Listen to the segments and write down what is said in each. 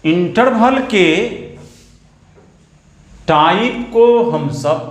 Interval के type को हम सब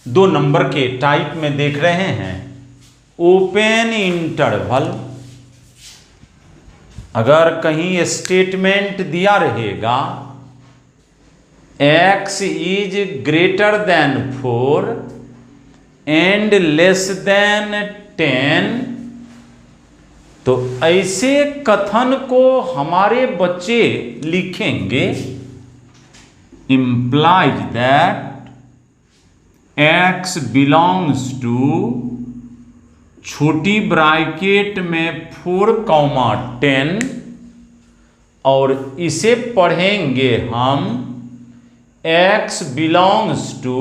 2 नंबर के टाइप में देख रहे हैं। ओपन इंटरवल, अगर कहीं स्टेटमेंट दिया रहेगा x is greater than 4 and less than 10, तो ऐसे कथन को हमारे बच्चे लिखेंगे implies that x belongs to छोटी ब्रैकेट में 4, 10 और इसे पढ़ेंगे हम x belongs to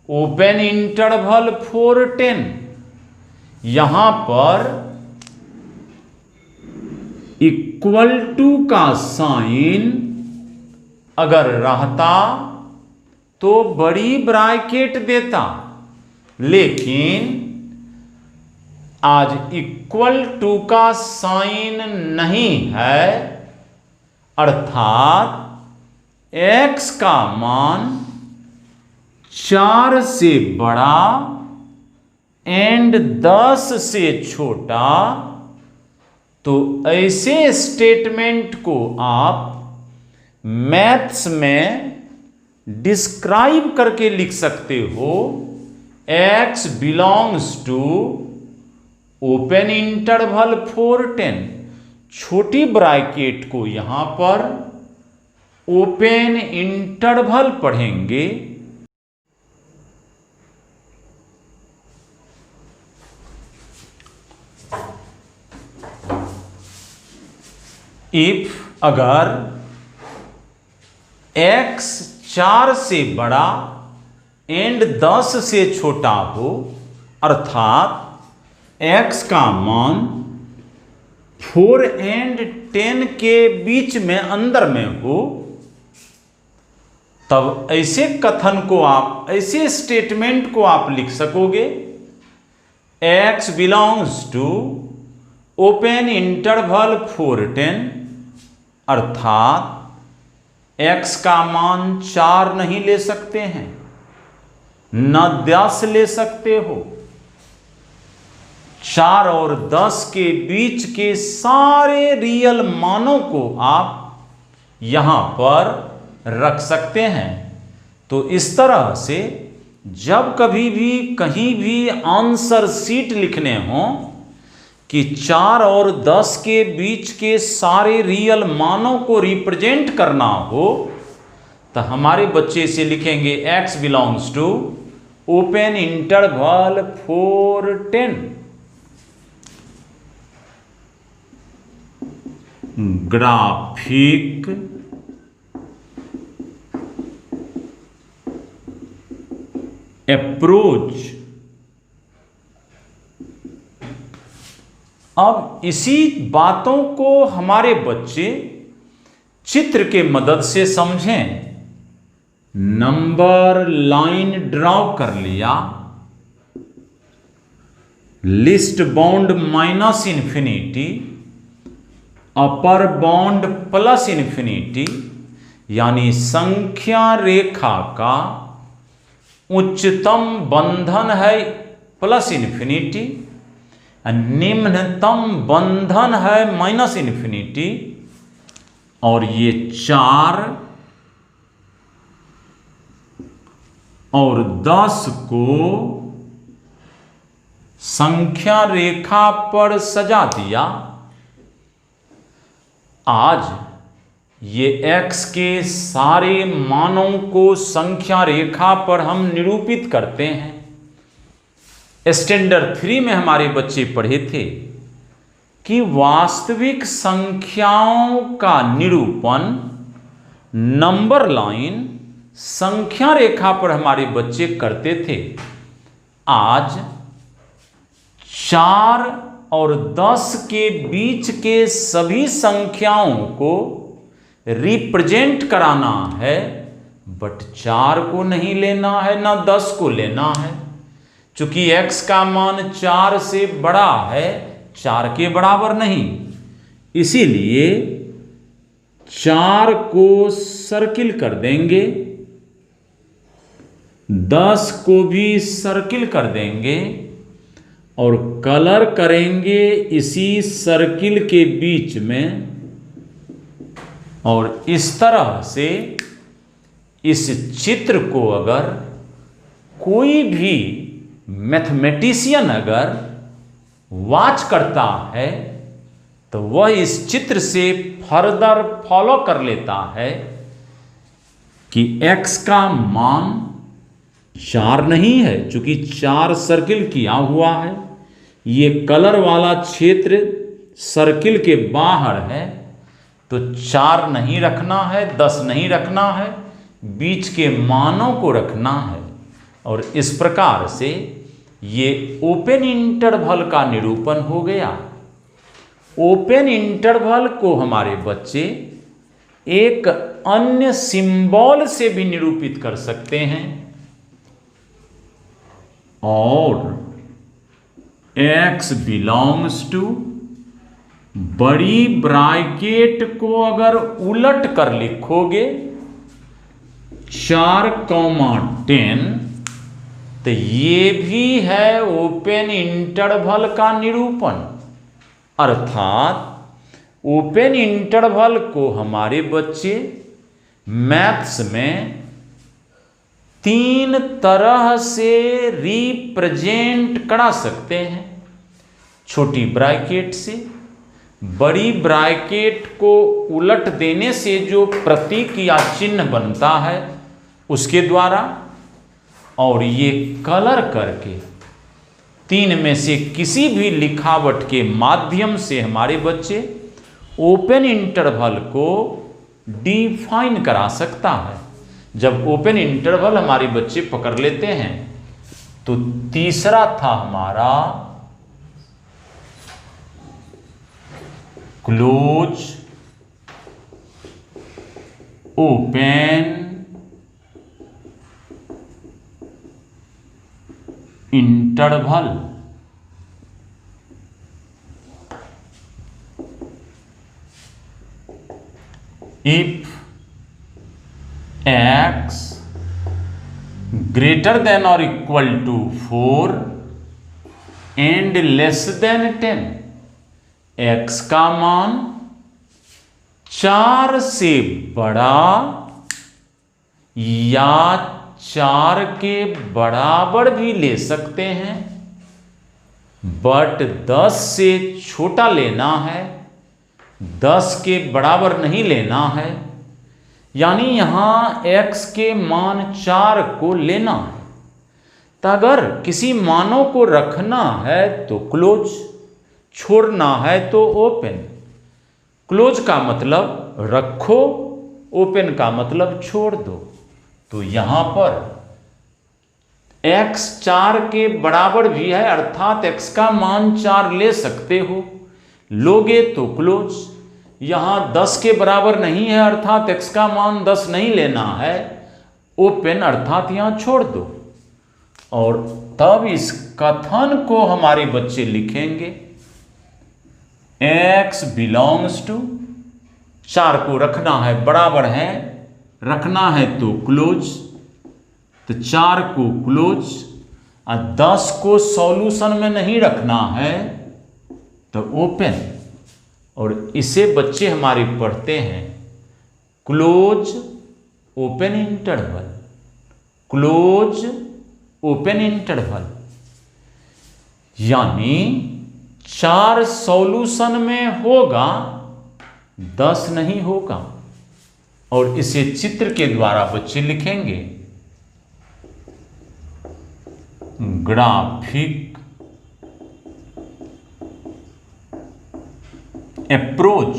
open interval 4, 10। यहां पर इक्वल टू का साइन अगर रहता तो बड़ी ब्रैकेट देता, लेकिन आज इक्वल टू का साइन नहीं है, अर्थात x का मान 4 से बड़ा एंड 10 से छोटा। तो ऐसे स्टेटमेंट को आप मैथ्स में डिस्क्राइब करके लिख सकते हो। x belongs to open interval 4, 10। छोटी ब्रैकेट को यहां पर ओपन इंटरवल पढ़ेंगे। इफ अगर x 4 से बड़ा एंड 10 से छोटा हो, अर्थात x का मान 4 एंड 10 के बीच में अंदर में हो, तब ऐसे कथन को आप, ऐसे स्टेटमेंट को आप लिख सकोगे x belongs to open interval 4, 10, अर्थात x का मान 4 नहीं ले सकते हैं, न 10 ले सकते हो। 4 और 10 के बीच के सारे रियल मानों को आप यहां पर रख सकते हैं। तो इस तरह से जब कभी भी कहीं भी आंसर शीट लिखने हो कि 4 और 10 के बीच के सारे रियल मानों को रिप्रेजेंट करना हो, तो हमारे बच्चे से लिखेंगे x belongs to open interval 4, 10। Graphic approach. अब इसी बातों को हमारे बच्चे चित्र के मदद से समझें। नंबर लाइन ड्रॉ कर लिया, list bound minus infinity, upper bound plus infinity, यानी संख्या रेखा का उच्चतम बंधन है प्लस इन्फिनिटी, निम्नतम बंधन है माइनस इन्फिनिटी। और ये 4 और 10 को संख्या रेखा पर सजा दिया। आज ये x के सारे मानों को संख्या रेखा पर हम निरूपित करते हैं। स्टैंडर्ड 3 में हमारे बच्चे पढ़े थे कि वास्तविक संख्याओं का निरूपण नंबर लाइन संख्या रेखा पर हमारे बच्चे करते थे। आज 4 और 10 के बीच के सभी संख्याओं को रिप्रेजेंट कराना है, बट 4 को नहीं लेना है, ना 10 को लेना है। चूंकि x का मान 4 से बड़ा है, 4 के बराबर नहीं, इसीलिए 4 को सर्किल कर देंगे, 10 को भी सर्किल कर देंगे और कलर करेंगे इसी सर्किल के बीच में। और इस तरह से इस चित्र को अगर कोई भी मैथमेटिशियन अगर वॉच करता है तो वह इस चित्र से फर्दर फॉलो कर लेता है कि x का मान 4 नहीं है, चूंकि 4 सर्किल किया हुआ है। ये कलर वाला क्षेत्र सर्किल के बाहर है, तो 4 नहीं रखना है, 10 नहीं रखना है, बीच के मानों को रखना है। और इस प्रकार से ये ओपन इंटरवल का निरूपण हो गया। ओपन इंटरवल को हमारे बच्चे एक अन्य सिंबल से भी निरूपित कर सकते हैं। और x बिलोंग्स टू बड़ी ब्रैकेट को अगर उलट कर लिखोगे 4,10, तो ये भी है ओपन इंटरवल का निरूपण। अर्थात ओपन इंटरवल को हमारे बच्चे मैथ्स में 3 तरह से रिप्रेजेंट करा सकते हैं। छोटी ब्रैकेट से, बड़ी ब्रैकेट को उलट देने से जो प्रतीक या चिन्ह बनता है उसके द्वारा, और ये कलर करके 3 में से किसी भी लिखावट के माध्यम से हमारे बच्चे ओपन इंटरवल को डिफाइन करा सकता है। जब ओपन इंटरवल हमारे बच्चे पकड़ लेते हैं तो तीसरा था हमारा close open interval. If x greater than or equal to 4 and less than 10, x का मान 4 से बड़ा या 4 के बराबर भी ले सकते हैं, बट 10 से छोटा लेना है, 10 के बराबर नहीं लेना है। यानी यहां x के मान 4 को लेना है। तो अगर किसी मानों को रखना है तो क्लोज, छोड़ना है तो ओपन। क्लोज का मतलब रखो, ओपन का मतलब छोड़ दो। तो यहां पर x 4 के बराबर भी है, अर्थात x का मान 4 ले सकते हो, लोगे तो क्लोज। यहां 10 के बराबर नहीं है, अर्थात x का मान 10 नहीं लेना है, ओपन, अर्थात यहां छोड़ दो। और तब इस कथन को हमारे बच्चे लिखेंगे x बिलोंग्स टू, 4 को रखना है, बराबर है, रखना है तो क्लोज, तो 4 को क्लोज, और 10 को सॉल्यूशन में नहीं रखना है तो ओपन। और इसे बच्चे हमारे पढ़ते हैं close open interval, close open interval. यानी 4 सॉल्यूशन में होगा, 10 नहीं होगा। और इसे चित्र के द्वारा बच्चे लिखेंगे ग्राफिक अप्रोच।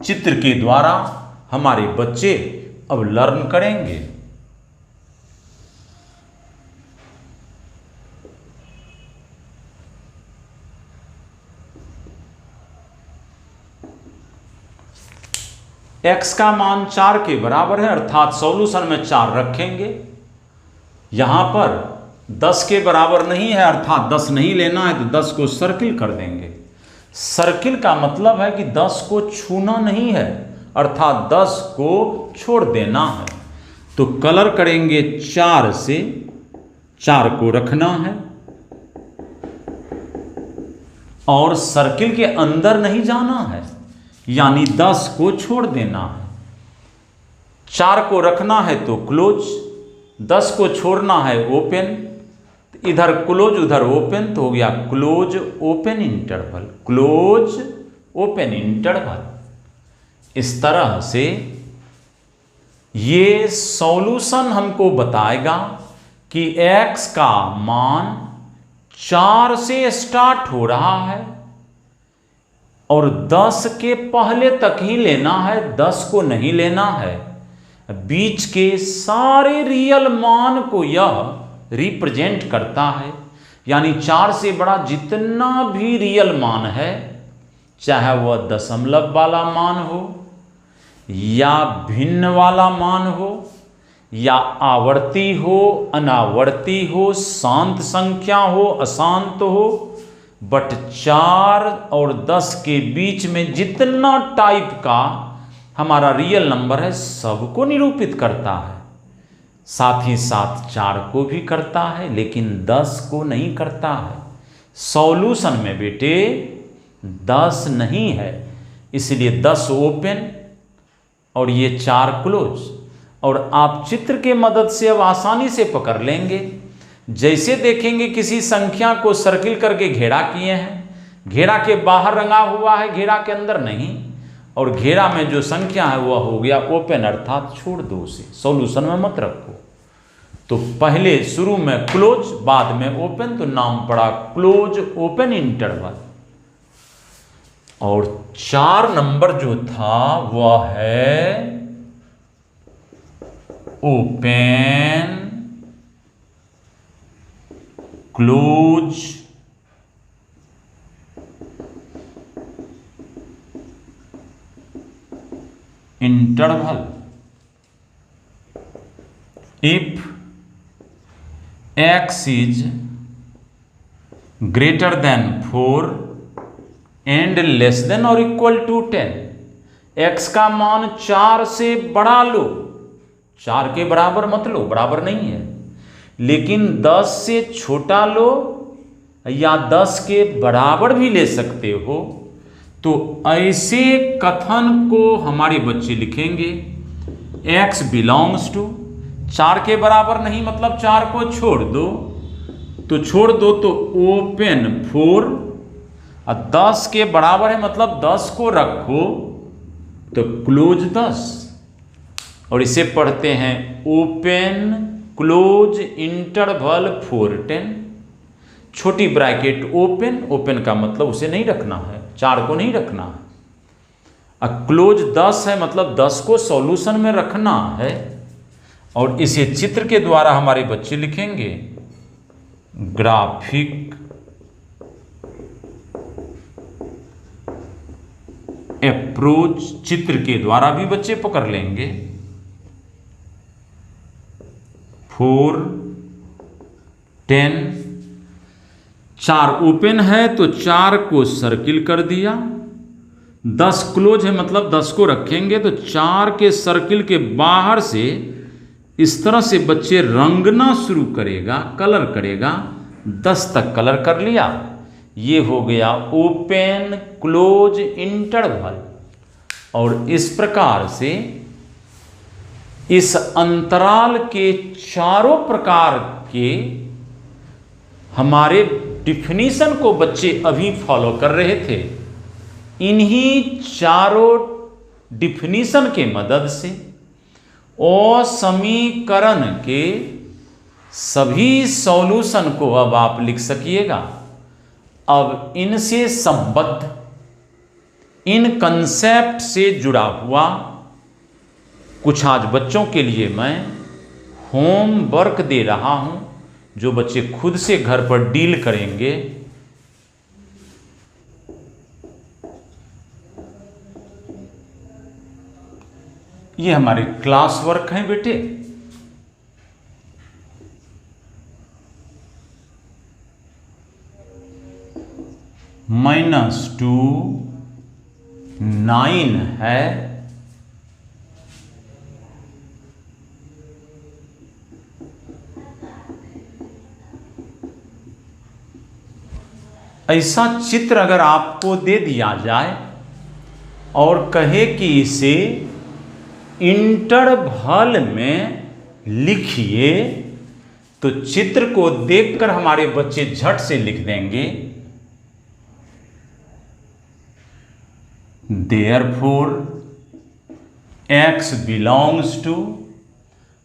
चित्र के द्वारा हमारे बच्चे अब लर्न करेंगे। x का मान 4 के बराबर है, अर्थात सॉल्यूशन में 4 रखेंगे। यहां पर 10 के बराबर नहीं है, अर्थात 10 नहीं लेना है, तो 10 को सर्किल कर देंगे। सर्किल का मतलब है कि 10 को छूना नहीं है, अर्थात 10 को छोड़ देना है। तो कलर करेंगे 4 से, 4 को रखना है और सर्किल के अंदर नहीं जाना है, यानी 10 को छोड़ देना है। 4 को रखना है तो क्लोज, 10 को छोड़ना है ओपन, इधर क्लोज उधर ओपन, तो हो गया close open interval, close open interval. इस तरह से ये सॉल्यूशन हमको बताएगा कि x का मान 4 से स्टार्ट हो रहा है और 10 के पहले तक ही लेना है, 10 को नहीं लेना है। बीच के सारे रियल मान को यह रिप्रेजेंट करता है, यानी 4 से बड़ा जितना भी रियल मान है, चाहे वह दशमलव वाला मान हो या भिन्न वाला मान हो या आवर्ती हो अनावर्ती हो, शांत संख्या हो अशांत हो, बट 4 और 10 के बीच में जितना टाइप का हमारा रियल नंबर है सबको निरूपित करता है। साथ ही साथ 4 को भी करता है लेकिन 10 को नहीं करता है। सॉल्यूशन में बेटे 10 नहीं है, इसलिए 10 ओपन और ये 4 क्लोज। और आप चित्र के मदद से अब आसानी से पकड़ लेंगे। जैसे देखेंगे किसी संख्या को सर्किल करके घेरा किए हैं, घेरा के बाहर रंगा हुआ है, घेरा के अंदर नहीं, और घेरा में जो संख्या है वह हो गया ओपन, अर्थात छोड़ दो उसे, सॉल्यूशन में मत रखो। तो पहले शुरू में क्लोज बाद में ओपन, तो नाम पड़ा क्लोज ओपन इंटरवल। और 4 नंबर जो था वह है open close interval. If x is greater than 4 and less than or equal to 10, x का मान 4 से बड़ा लो, 4 के बराबर मत लो, बराबर नहीं है, लेकिन 10 से छोटा लो या 10 के बराबर भी ले सकते हो। तो ऐसे कथन को हमारे बच्चे लिखेंगे x बिलोंग्स टू, 4 के बराबर नहीं मतलब 4 को छोड़ दो, तो छोड़ दो तो ओपन 4, और 10 के बराबर है मतलब 10 को रखो तो क्लोज 10, और इसे पढ़ते हैं ओपन क्लोज इंटरवल 4 10, छोटी ब्रैकेट ओपन, ओपन का मतलब उसे नहीं रखना है, 4 को नहीं रखना है, और क्लोज 10 है मतलब 10 को सॉल्यूशन में रखना है। और इसे चित्र के द्वारा हमारे बच्चे लिखेंगे, ग्राफिक अप्रोच, चित्र के द्वारा भी बच्चे पकड़ लेंगे। 4 10, 4 ओपन है तो 4 को सर्किल कर दिया, 10 क्लोज है मतलब 10 को रखेंगे, तो 4 के सर्किल के बाहर से इस तरह से बच्चे रंगना शुरू करेगा, कलर करेगा, 10 तक कलर कर लिया, ये हो गया ओपन क्लोज इंटरवल। और इस प्रकार से इस अंतराल के चारों प्रकार के हमारे डिफिनीशन को बच्चे अभी फॉलो कर रहे थे। इन्हीं चारों डिफिनीशन के मदद से और समीकरण के सभी सॉल्यूशन को अब आप लिख सकिएगा। अब इनसे संबद्ध, इन कंसेप्ट से जुड़ा हुआ कुछ आज बच्चों के लिए मैं होमवर्क दे रहा हूं, जो बच्चे खुद से घर पर डील करेंगे। ये हमारे क्लास वर्क हैं बेटे। -2 9 है, ऐसा चित्र अगर आपको दे दिया जाए और कहे कि इसे इंटरवल में लिखिए, तो चित्र को देखकर हमारे बच्चे झट से लिख देंगे therefore x belongs to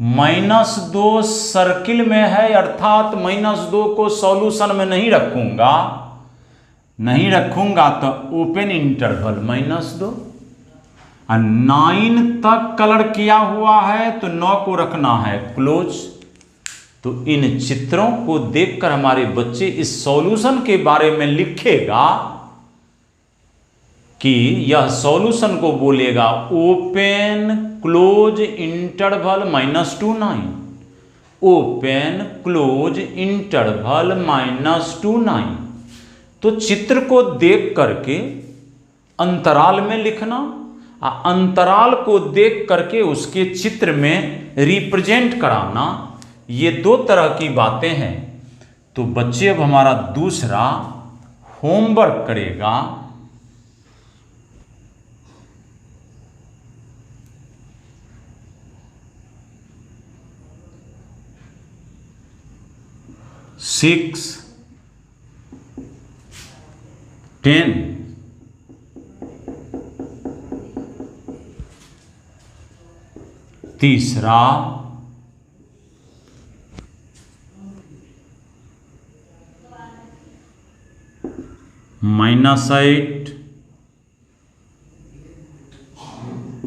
-2 circle में है, अर्थात -2 को सॉल्यूशन में नहीं रखूंगा तो ओपन इंटरवल -2। और 9 तक कलर किया हुआ है तो 9 को रखना है क्लोज। तो इन चित्रों को देखकर हमारे बच्चे इस सॉल्यूशन के बारे में लिखेगा कि यह सॉल्यूशन को बोलेगा open close interval -2 9, open close interval -2 9। तो चित्र को देख करके अंतराल में लिखना, अंतराल को देख करके उसके चित्र में रिप्रेजेंट कराना, ये 2 तरह की बातें हैं। तो बच्चे अब हमारा दूसरा होमवर्क करेगा। सिक्स 10 तीसरा -8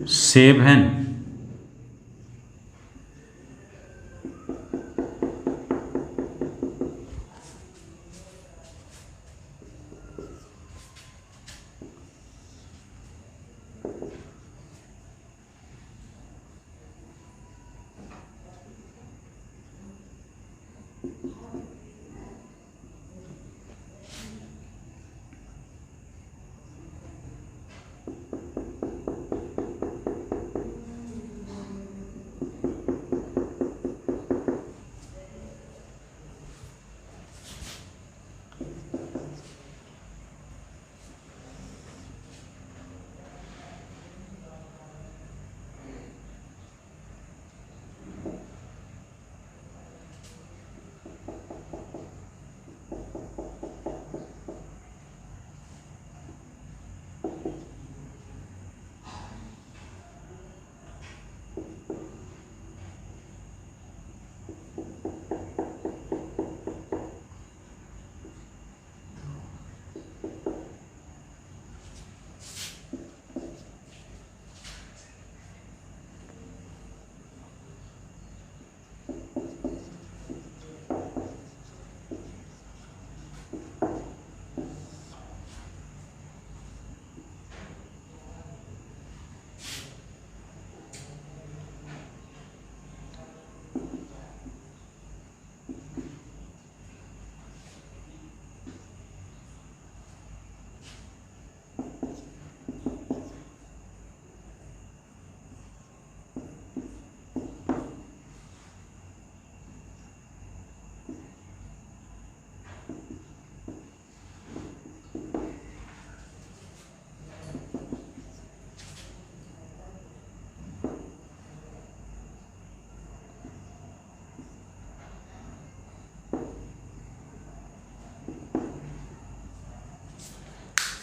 7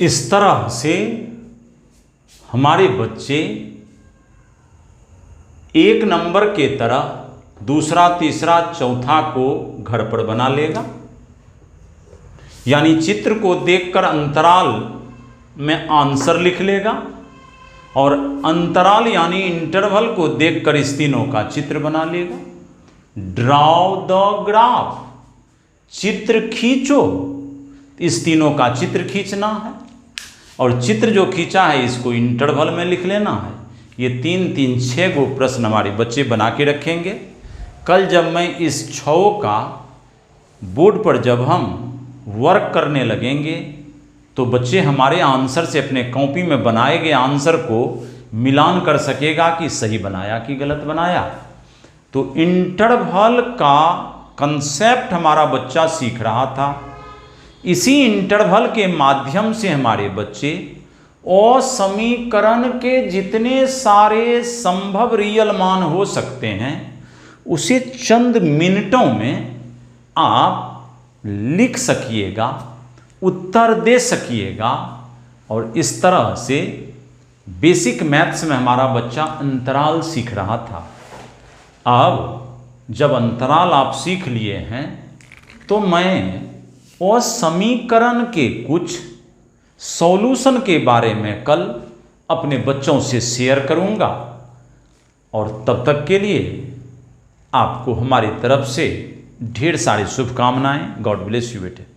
इस तरह से हमारे बच्चे 1 नंबर के तरह दूसरा, तीसरा, चौथा को घर पर बना लेगा। यानी चित्र को देखकर अंतराल में आंसर लिख लेगा और अंतराल यानी इंटरवल को देखकर इस तीनों का चित्र बना लेगा। ड्रॉ द ग्राफ, चित्र खींचो, इस तीनों का चित्र खींचना है और चित्र जो खींचा है इसको इंटरवल में लिख लेना है। ये 3 3 6 गो प्रश्न हमारे बच्चे बना के रखेंगे। कल जब मैं इस 6 का बोर्ड पर जब हम वर्क करने लगेंगे तो बच्चे हमारे आंसर से अपने कॉपी में बनाए गए आंसर को मिलान कर सकेगा कि सही बनाया कि गलत बनाया। तो इंटरवल का कंसेप्ट हमारा बच्चा सीख रहा था। इसी इंटरवल के माध्यम से हमारे बच्चे असमीकरण के जितने सारे संभव रियल मान हो सकते हैं उसे चंद मिनटों में आप लिख सकिएगा, उत्तर दे सकिएगा। और इस तरह से बेसिक मैथ्स में हमारा बच्चा अंतराल सीख रहा था। अब जब अंतराल आप सीख लिए हैं तो मैं असमीकरण के कुछ सॉल्यूशन के बारे में कल अपने बच्चों से शेयर करूंगा। और तब तक के लिए आपको हमारी तरफ से ढेर सारी शुभकामनाएं। गॉड ब्लेस यू बेटे।